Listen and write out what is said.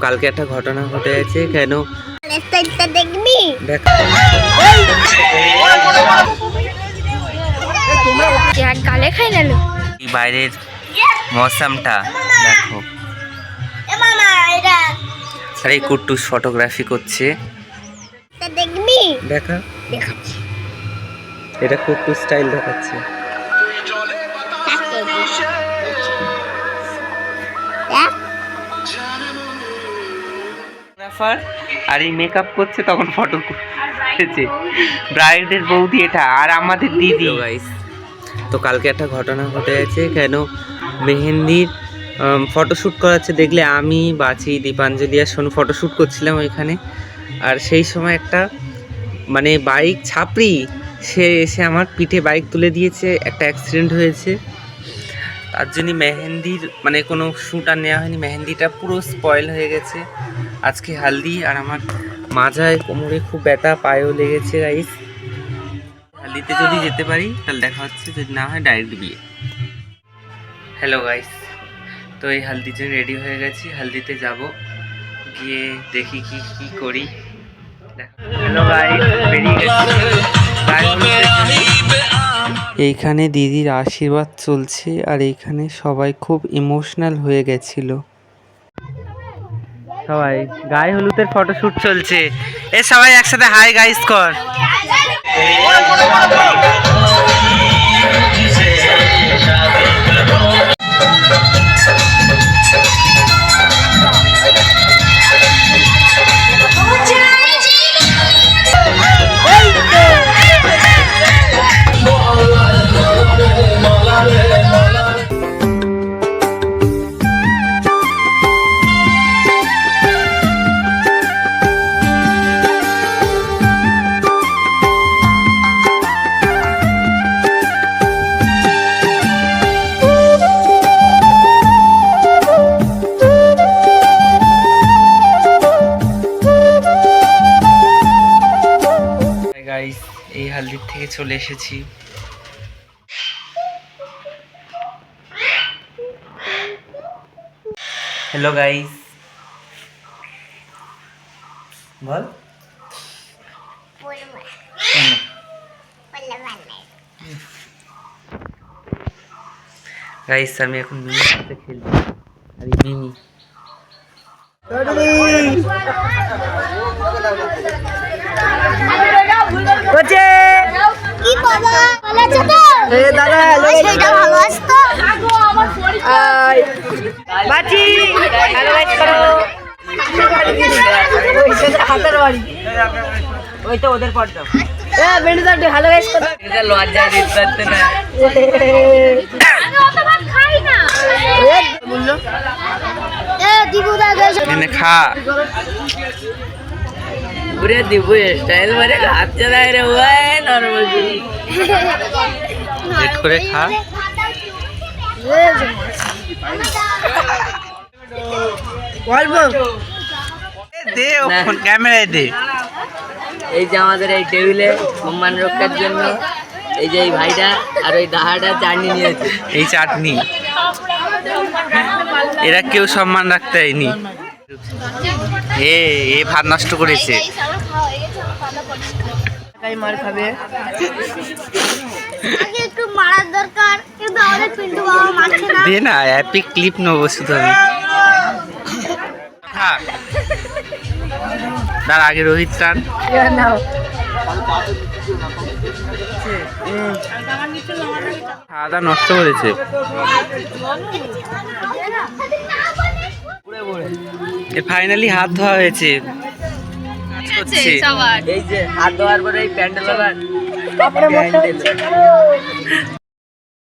কালকে একটা ঘটনা ঘটে গেছে। কেন দেখবি গালে খাই না বাইরের মৌসমটা দেখো। আরে কুট্টুস ফটোগ্রাফি করছে, দেখবি দেখা এটা কুট্টু স্টাইল দেখাচ্ছে। আর এই মেকআপ করছে তখন ফটো করছে ব্রাইডের বৌদি এটা আর আমাদের দিদি। তো কালকে একটা ঘটনা ঘটে গেছে। কেন মেহেন্দির ফটোশ্যুট করাচ্ছে দেখলে আমি বাচি দীপাঞ্জলি আর সোনু ফটোশ্যুট করছিলাম ওইখানে। আর সেই সময় একটা মানে বাইক ছাপড়ি সে এসে আমার পিঠে বাইক তুলে দিয়েছে, একটা অ্যাক্সিডেন্ট হয়েছে। তার জন্য মেহেন্দির মানে কোনো শ্যুট আর নেওয়া হয়নি, মেহেন্দিটা পুরো স্পয়েল হয়ে গেছে। আজকে হালদি আর আমার মাজায় কোমরে খুব ব্যথা, পায়েও লেগেছে গাইস। হালদিতে যদি যেতে পারি তাহলে দেখা হচ্ছে, যদি না হয় ডাইরেক্ট বিয়ে। হ্যালো গাইস, তো এই হালদির জন্য রেডি হয়ে গেছি, হালদিতে যাব, গিয়ে দেখি কি কি করি। হ্যালো গাইস, বেরিয়ে গেছি। এইখানে দিদির আশীর্বাদ চলছে আর এইখানে সবাই খুব ইমোশনাল হয়ে গেছিল। সবাই গায়ে হলুদের ফটোশুট চলছে। এ সবাই একসাথে হাই গাইস কর। এই হালদির থেকে চলে এসেছি। হ্যালো গাইস, বল গাইস, আমি এখন মিনির সাথে খেলছি। আর মিনি ওদের পড়তো লজ্জায় দিতে পারতে না। খা পুরে দিব স্টাইল মারে হাত চালায় রে ওই নরমাল লেট করে খা। দে ফোন ক্যামেরায় দে। এই যে আমাদের এই টেবিলে সম্মান রক্ষার জন্য এই যে এই ভাইটা আর ওই দাহাটা চাটনি নিয়েছে। এই চাটনি এরা কেউ সম্মান রাখতে হয়নি। এ ভাত নষ্ট করেছে। মার খাবে দে না, এপিক ক্লিপ নেবো শুধু আমি। তার আগে রোহিত টান খাওয়া দাওয়া নষ্ট করেছে। ফাইনালি হাত ধোয়া হয়েছে। এই যে হাত ধোয়ার পরে এই প্যান্ডেল